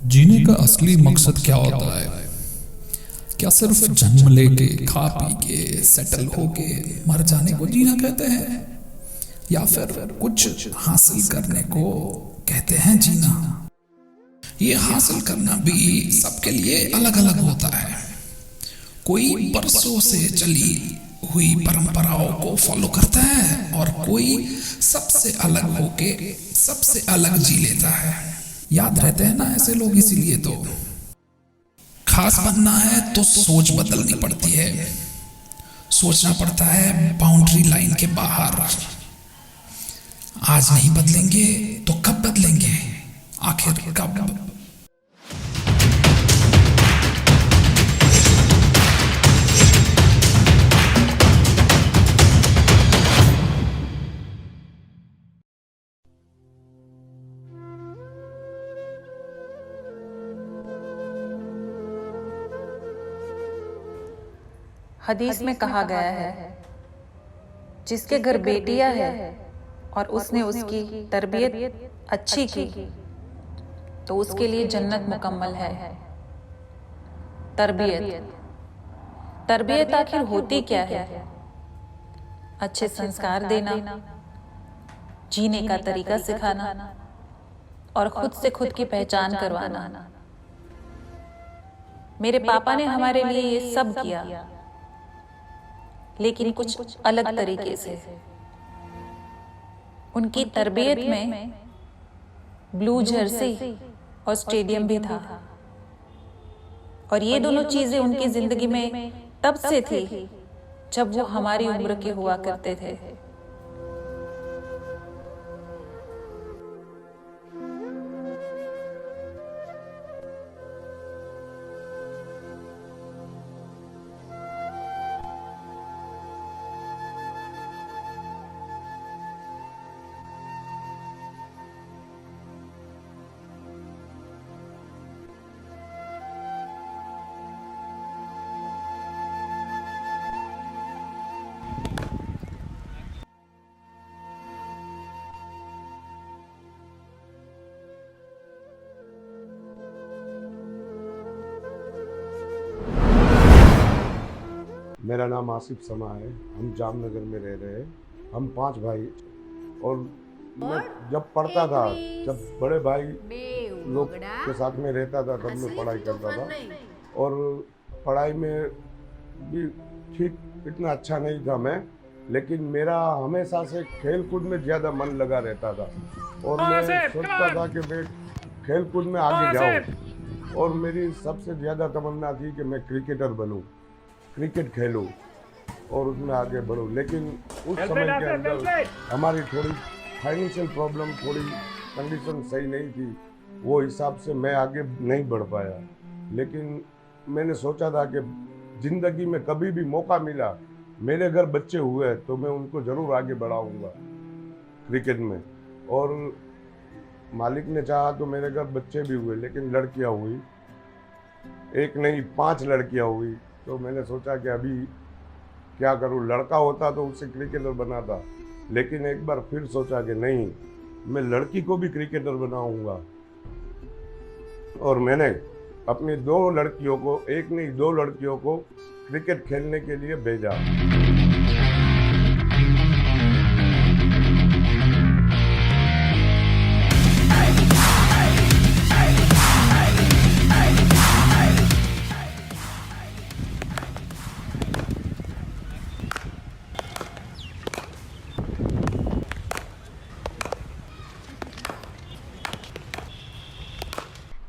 जीने का असली मकसद क्या होता है? क्या सिर्फ जन्म लेके खा पी के सेटल होके मर जाने को जीना कहते हैं, या फिर कुछ हासिल करने को कहते हैं जीना? ये हासिल करना भी सबके लिए अलग अलग होता है। कोई बरसों से चली हुई परंपराओं को फॉलो करता है और कोई सबसे अलग होके सबसे अलग जी लेता है। याद रहते हैं ना ऐसे लोग, इसीलिए तो खास बनना है तो सोच बदलनी पड़ती है। सोचना पड़ता है बाउंड्री लाइन के बाहर। आज नहीं बदलेंगे तो कब बदलेंगे? आखिर कब? हदीस में कहा गया है, जिसके घर बेटियां है और उसने उसकी तरबियत अच्छी की तो उसके लिए जन्नत मुकम्मल है। तरबियत तरबियत आखिर होती क्या है? अच्छे संस्कार देना, जीने का तरीका सिखाना और खुद से खुद की पहचान करवाना। मेरे पापा ने हमारे लिए ये सब किया, लेकिन कुछ अलग तरीके से। उनकी तरबियत में ब्लू जर्सी और स्टेडियम भी था, और ये दोनों चीजें उनकी जिंदगी में तब से थी जब वो हमारी उम्र के हुआ करते थे। मेरा नाम आसिफ समा है। हम जामनगर में रह रहे हैं। हम 5 भाई, और मैं जब पढ़ता था, जब बड़े भाई लोग के साथ में रहता था तब मैं पढ़ाई करता था, और पढ़ाई में भी ठीक इतना अच्छा नहीं था मैं, लेकिन मेरा हमेशा से खेल कूद में ज़्यादा मन लगा रहता था, और मैं सोचता था कि मैं खेल कूद में आगे जाऊँ, और मेरी सबसे ज़्यादा तमन्ना थी कि मैं क्रिकेटर बनूँ, क्रिकेट खेलूं और उसमें आगे बढ़ूं। लेकिन उस समय के अंदर हमारी थोड़ी फाइनेंशियल प्रॉब्लम, थोड़ी कंडीशन सही नहीं थी, वो हिसाब से मैं आगे नहीं बढ़ पाया। लेकिन मैंने सोचा था कि ज़िंदगी में कभी भी मौका मिला, मेरे घर बच्चे हुए तो मैं उनको ज़रूर आगे बढ़ाऊंगा क्रिकेट में। और मालिक ने चाहा तो मेरे घर बच्चे भी हुए, लेकिन लड़कियां हुई, एक नहीं 5 लड़कियां हुई। तो मैंने सोचा कि अभी क्या करूं, लड़का होता तो उससे क्रिकेटर बनाता, लेकिन एक बार फिर सोचा कि नहीं, मैं लड़की को भी क्रिकेटर बनाऊंगा। और मैंने अपनी 2 लड़कियों को, एक नहीं 2 लड़कियों को क्रिकेट खेलने के लिए भेजा।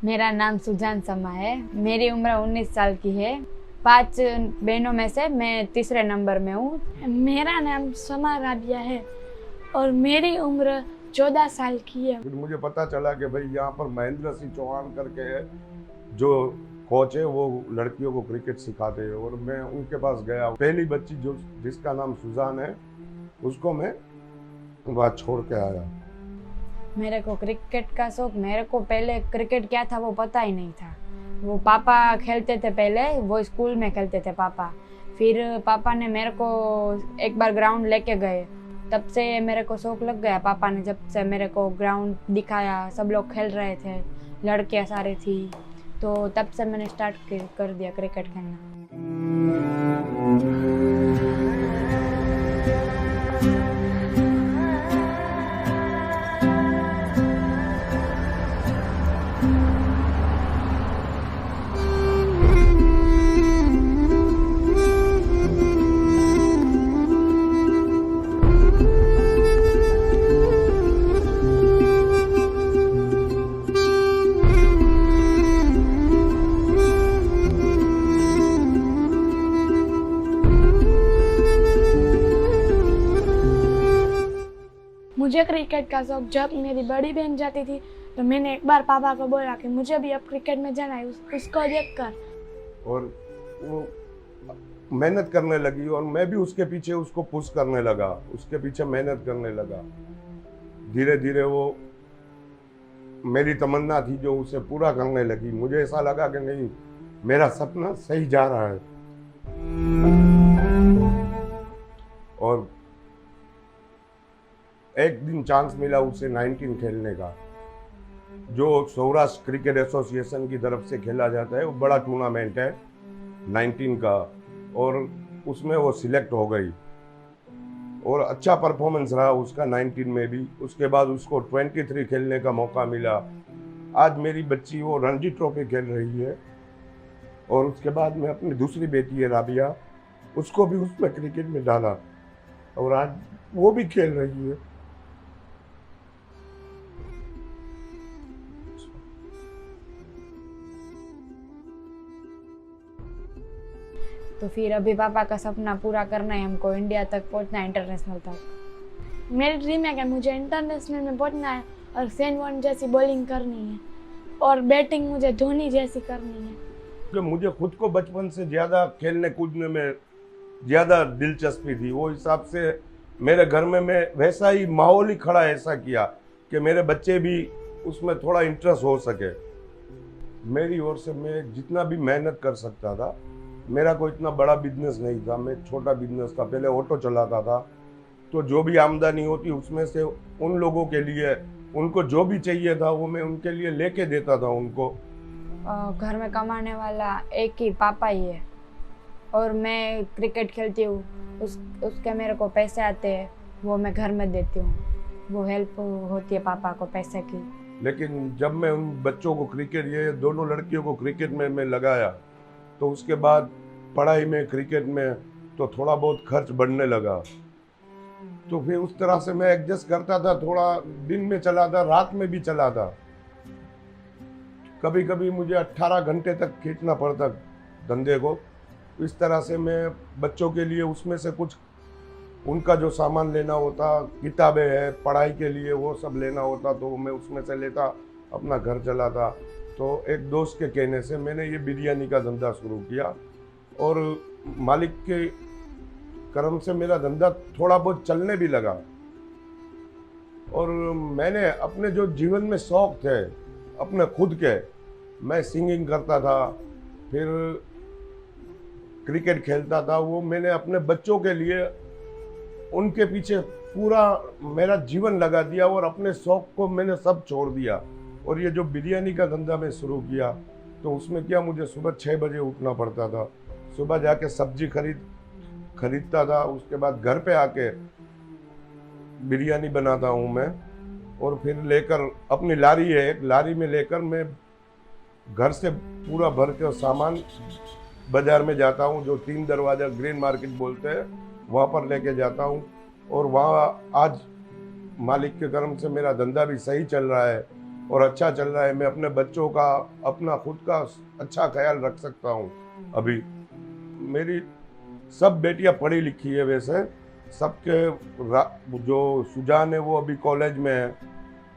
मेरा नाम सुजान समा है। मेरी उम्र 19 साल की है। 5 बहनों में से मैं तीसरे नंबर में हूँ। मेरा नाम समा राबिया है और मेरी उम्र 14 साल की है। फिर मुझे पता चला कि भाई यहाँ पर महेंद्र सिंह चौहान करके है, जो कोच है, वो लड़कियों को क्रिकेट सिखाते हैं, और मैं उनके पास गया। पहली बच्ची जो जिसका नाम सुजान है, उसको मैं वहाँ छोड़ के आया। मेरे को क्रिकेट का शौक, मेरे को पहले क्रिकेट क्या था वो पता ही नहीं था। वो पापा खेलते थे पहले, वो स्कूल में खेलते थे पापा। फिर पापा ने मेरे को एक बार ग्राउंड लेके गए, तब से मेरे को शौक लग गया। पापा ने जब से मेरे को ग्राउंड दिखाया, सब लोग खेल रहे थे, लड़कियां सारी थी, तो तब से मैंने स्टार्ट कर दिया क्रिकेट खेलना। मुझे क्रिकेट का शौक जब मेरी बड़ी बहन जाती थी तो मैंने एक बार पापा को बोला कि मुझे भी अब क्रिकेट में जाना है, उसको देखकर। और वो मेहनत करने लगी और मैं भी उसके पीछे उसको पुश करने लगा, उसके पीछे मेहनत करने लगा। धीरे धीरे वो मेरी तमन्ना थी जो उसे पूरा करने लगी। मुझे ऐसा लगा कि नहीं, मेरा सपना सही जा रहा है। और एक दिन चांस मिला उसे 19 खेलने का, जो सौराष्ट्र क्रिकेट एसोसिएशन की तरफ से खेला जाता है। वो बड़ा टूर्नामेंट है 19 का, और उसमें वो सिलेक्ट हो गई और अच्छा परफॉर्मेंस रहा उसका 19 में भी। उसके बाद उसको 23 खेलने का मौका मिला। आज मेरी बच्ची वो रणजी ट्रॉफी खेल रही है। और उसके बाद में अपनी दूसरी बेटी है राबिया, उसको भी उसमें क्रिकेट में डाला और आज वो भी खेल रही है। तो फिर अभी पापा का सपना पूरा करना है, हमको इंडिया तक पहुंचना है, इंटरनेशनल तक। मेरी ड्रीम है कि मुझे इंटरनेशनल में पहुंचना है और शेन वॉर्न जैसी बॉलिंग करनी है और बैटिंग मुझे धोनी जैसी करनी है। कि मुझे खुद को बचपन से ज़्यादा खेलने कूदने में ज़्यादा दिलचस्पी थी, वो हिसाब से मेरे घर में मैं वैसा ही माहौल ही खड़ा ऐसा किया कि मेरे बच्चे भी उसमें थोड़ा इंटरेस्ट हो सके। मेरी ओर से मैं जितना भी मेहनत कर सकता था, मेरा कोई इतना बड़ा बिजनेस नहीं था, मैं छोटा बिजनेस था, पहले ऑटो चलाता था। तो जो भी आमदनी होती उसमें से उन लोगों के लिए, उनको जो भी चाहिए था वो मैं उनके लिए लेके देता था उनको। घर में कमाने वाला एक ही पापा ही है और मैं क्रिकेट खेलती हूँ, उसके मेरे को पैसे आते हैं, वो मैं घर में देती हूँ, वो हेल्प होती है पापा को पैसे की। लेकिन जब मैं उन बच्चों को क्रिकेट, ये दोनों लड़कियों को क्रिकेट में मैं लगाया, तो उसके बाद पढ़ाई में, क्रिकेट में तो थोड़ा बहुत खर्च बढ़ने लगा। तो फिर उस तरह से मैं एडजस्ट करता था, थोड़ा दिन में चलाता, रात में भी चलाता। कभी कभी मुझे 18 घंटे तक खींचना पड़ता धंधे को। इस तरह से मैं बच्चों के लिए उसमें से कुछ उनका जो सामान लेना होता, किताबें हैं, पढ़ाई के लिए वो सब लेना होता, तो मैं उसमें से लेता, अपना घर चलाता। तो एक दोस्त के कहने से मैंने ये बिरयानी का धंधा शुरू किया और मालिक के कर्म से मेरा धंधा थोड़ा बहुत चलने भी लगा। और मैंने अपने जो जीवन में शौक थे अपने खुद के, मैं सिंगिंग करता था, फिर क्रिकेट खेलता था, वो मैंने अपने बच्चों के लिए उनके पीछे पूरा मेरा जीवन लगा दिया और अपने शौक को मैंने सब छोड़ दिया। और ये जो बिरयानी का धंधा मैं शुरू किया, तो उसमें क्या, मुझे सुबह 6 बजे उठना पड़ता था, सुबह जाके सब्जी खरीदता था, उसके बाद घर पे आके बिरयानी बनाता हूँ मैं, और फिर लेकर अपनी लारी है, एक लारी में लेकर मैं घर से पूरा भर के सामान बाजार में जाता हूँ, जो 3 दरवाजा ग्रीन मार्केट बोलते हैं, वहाँ पर लेके जाता हूँ। और वहाँ आज मालिक के कर्म से मेरा धंधा भी सही चल रहा है और अच्छा चल रहा है। मैं अपने बच्चों का, अपना खुद का अच्छा ख्याल रख सकता हूँ। अभी मेरी सब बेटियाँ पढ़ी लिखी है, वैसे सबके जो सुजान है वो अभी कॉलेज में है,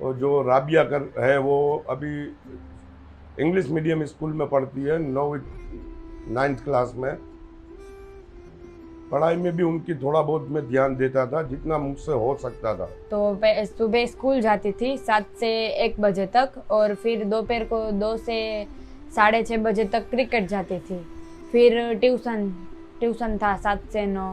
और जो राबिया है वो अभी इंग्लिश मीडियम स्कूल में पढ़ती है, 9th क्लास में। पढ़ाई में भी उनकी थोड़ा बहुत मैं ध्यान देता था, जितना मुझसे हो सकता था। तो सुबह स्कूल जाती थी 7 से 1 बजे तक, और फिर दोपहर को 2 से 6:30 बजे तक क्रिकेट जाती थी। फिर ट्यूशन था 7 से 9,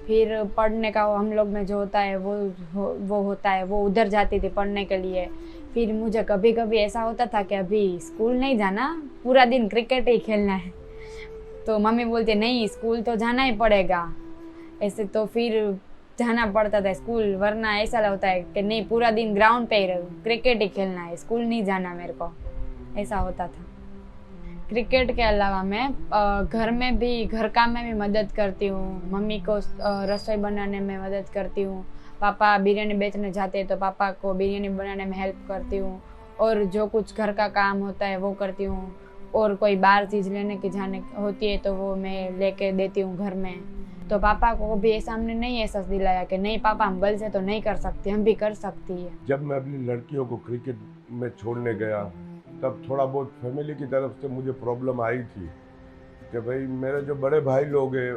फिर पढ़ने का हम लोग में जो होता है वो होता है, वो उधर जाती थी पढ़ने के लिए। फिर मुझे कभी कभी ऐसा होता था कि अभी स्कूल नहीं जाना, पूरा दिन क्रिकेट ही खेलना है। तो मम्मी बोलती नहीं स्कूल तो जाना ही पड़ेगा ऐसे, तो फिर जाना पड़ता था स्कूल, वरना ऐसा होता है कि नहीं पूरा दिन ग्राउंड पे ही क्रिकेट ही खेलना है, स्कूल नहीं जाना मेरे को, ऐसा होता था। क्रिकेट के अलावा मैं घर में भी, घर काम में भी मदद करती हूँ, मम्मी को रसोई बनाने में मदद करती हूँ। पापा बिरयानी बेचने जाते हैं तो पापा को बिरयानी बनाने में हेल्प करती हूँ, और जो कुछ घर का काम होता है वो करती हूँ। और कोई बाहर चीज़ लेने की जाने होती है तो वो मैं लेके देती हूँ घर में। तो पापा को भी सामने नहीं एहसास दिलाया कि नहीं पापा हम गर्ल्स से तो नहीं कर सकते, हम भी कर सकती है। जब मैं अपनी लड़कियों को क्रिकेट में छोड़ने गया तब थोड़ा बहुत फैमिली की तरफ से मुझे प्रॉब्लम आई थी कि भाई मेरे जो बड़े भाई लोग हैं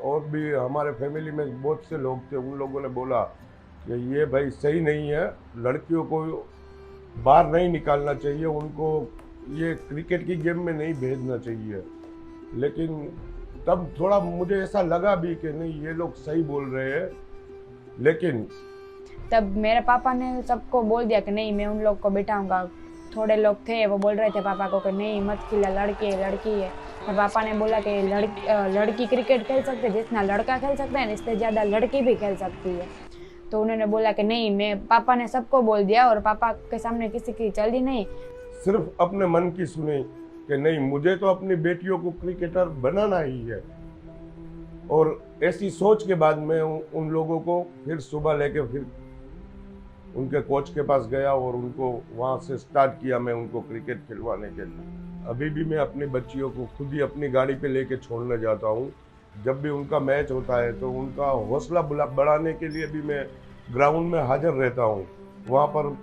और भी हमारे फैमिली में बहुत से लोग थे, उन लोगों ने बोला कि ये भाई सही नहीं है, लड़कियों को बाहर नहीं निकालना चाहिए, उनको ये क्रिकेट की गेम में नहीं भेजना चाहिए। लेकिन तब थोड़ा मुझे ऐसा लगा भी कि नहीं ये लोग सही बोल रहे हैं, लेकिन तब मेरे पापा ने सबको बोल दिया कि नहीं मैं उन लोग को बिठाऊंगा। थोड़े लोग थे वो बोल रहे थे पापा को कि नहीं मत खिला, लड़की है लड़की है। और पापा ने बोला कि लड़की क्रिकेट खेल सकते हैं, जितना लड़का खेल सकता है इससे ज़्यादा लड़की भी खेल सकती है। तो उन्होंने बोला कि नहीं, मैं पापा ने सबको बोल दिया और पापा के सामने किसी की चली नहीं, सिर्फ अपने मन की सुनी कि नहीं मुझे तो अपनी बेटियों को क्रिकेटर बनाना ही है। और ऐसी सोच के बाद मैं उन लोगों को फिर सुबह लेके फिर उनके कोच के पास गया और उनको वहाँ से स्टार्ट किया मैं उनको क्रिकेट खिलवाने के लिए। अभी भी मैं अपनी बच्चियों को खुद ही अपनी गाड़ी पे लेके छोड़ने जाता हूँ। जब भी उनका मैच होता है तो उनका हौसला बढ़ाने के लिए भी मैं ग्राउंड में हाजिर रहता हूँ। वहाँ पर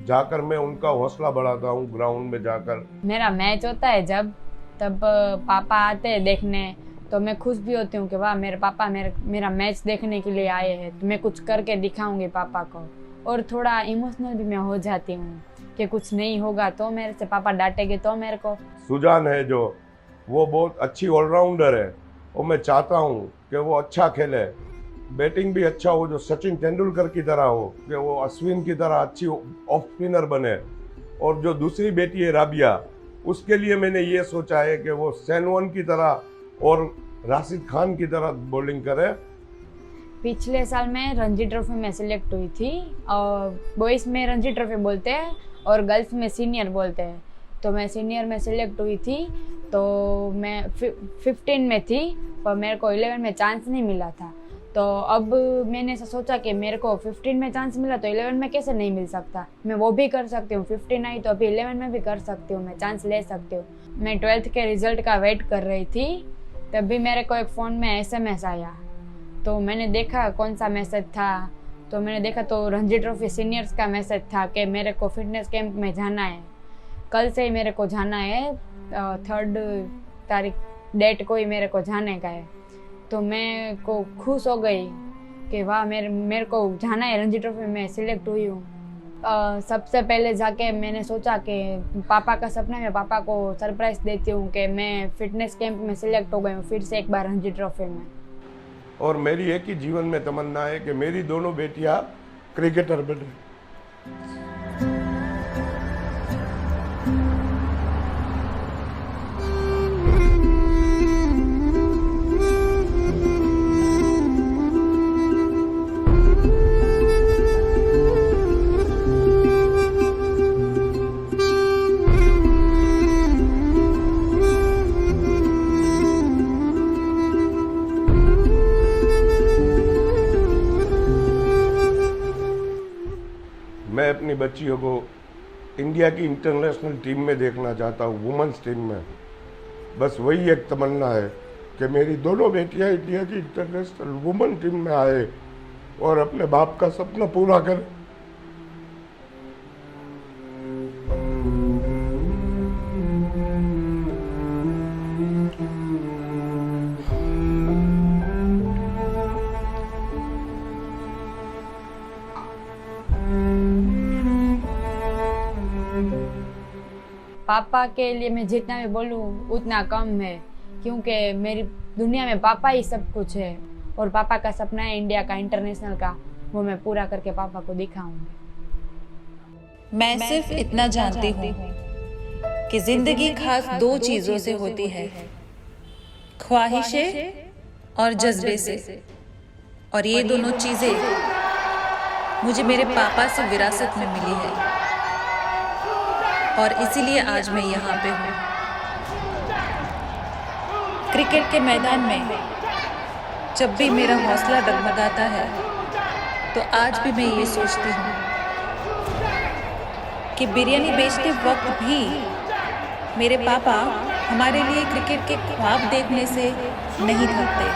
जाकर मैं उनका हौसला बढ़ाता हूँ ग्राउंड में जाकर। मेरा मैच होता है जब, तब पापा आते हैं देखने तो मैं खुश भी होती हूँ कि वाह मेरे पापा मेरा मैच देखने के लिए आए हैं, तो मैं कुछ करके दिखाऊंगी पापा को। और थोड़ा इमोशनल भी मैं हो जाती हूँ कि कुछ नहीं होगा तो मेरे से पापा डांटेंगे तो मेरे को। सुजान है जो, वो बहुत अच्छी ऑलराउंडर है और मैं चाहता हूँ कि वो अच्छा खेले, बैटिंग भी अच्छा हो, जो सचिन तेंदुलकर की तरह हो, कि वो अश्विन की तरह अच्छी ऑफ स्पिनर बने। और जो दूसरी बेटी है राबिया, उसके लिए मैंने ये सोचा है कि वो सैनवन की तरह और राशिद खान की तरह बॉलिंग करे। पिछले साल मैं रणजी ट्रॉफी में सिलेक्ट हुई थी, और बॉयज़ में रणजी ट्रॉफी बोलते हैं और गर्ल्स में सीनियर बोलते हैं। तो मैं सीनियर में सिलेक्ट हुई थी, तो मैं 15 में थी पर मेरे को 11 में चांस नहीं मिला था। तो अब मैंने ऐसा सोचा कि मेरे को 15 में चांस मिला तो 11 में कैसे नहीं मिल सकता, मैं वो भी कर सकती हूँ। 15 आई तो अभी 11 में भी कर सकती हूँ, मैं चांस ले सकती हूँ। मैं 12th के रिजल्ट का वेट कर रही थी, तभी मेरे को एक फ़ोन में SMS आया। तो मैंने देखा कौन सा मैसेज था, तो मैंने देखा तो रणजी ट्रॉफी सीनियर्स का मैसेज था कि मेरे को फिटनेस कैंप में जाना है, कल से ही मेरे को जाना है, 3 तारीख डेट को ही मेरे को जाने का है। तो मैं को खुश हो गई कि वाह मेरे को जाना है, रणजी ट्रॉफी में सिलेक्ट हुई हूँ। सबसे पहले जाके मैंने सोचा कि पापा का सपना, मैं पापा को सरप्राइज़ देती हूँ कि मैं फिटनेस कैंप में सिलेक्ट हो गई हूँ फिर से एक बार रणजी ट्रॉफी में। और मेरी एक ही जीवन में तमन्ना है कि मेरी दोनों बेटियां क्रिकेटर बने। मैं अपनी बच्चियों को इंडिया की इंटरनेशनल टीम में देखना चाहता हूँ, वुमेन्स टीम में। बस वही एक तमन्ना है कि मेरी दोनों बेटियाँ इंडिया की इंटरनेशनल वुमेन टीम में आए और अपने बाप का सपना पूरा करें। पापा के लिए मैं जितना भी बोलूँ उतना कम है, क्योंकि मेरी दुनिया में पापा ही सब कुछ है। और पापा का सपना है इंडिया का, इंटरनेशनल का, वो मैं पूरा करके पापा को दिखाऊंगी। मैं सिर्फ इतना जानती हूँ कि जिंदगी खास 2 चीजों से होती है, ख्वाहिशें और जज्बे से। और ये दोनों चीजें मुझे मेरे पापा से विरासत में मिली है, और इसीलिए आज मैं यहाँ पे हूँ। क्रिकेट के मैदान में जब भी मेरा हौसला डगमगाता है तो आज भी मैं ये सोचती हूँ कि बिरयानी बेचते वक्त भी मेरे पापा हमारे लिए क्रिकेट के ख्वाब देखने से नहीं थकते।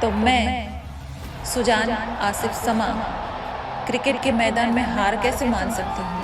तो मैं सुजान आसिफ समा क्रिकेट के मैदान में हार कैसे मान सकती हूँ?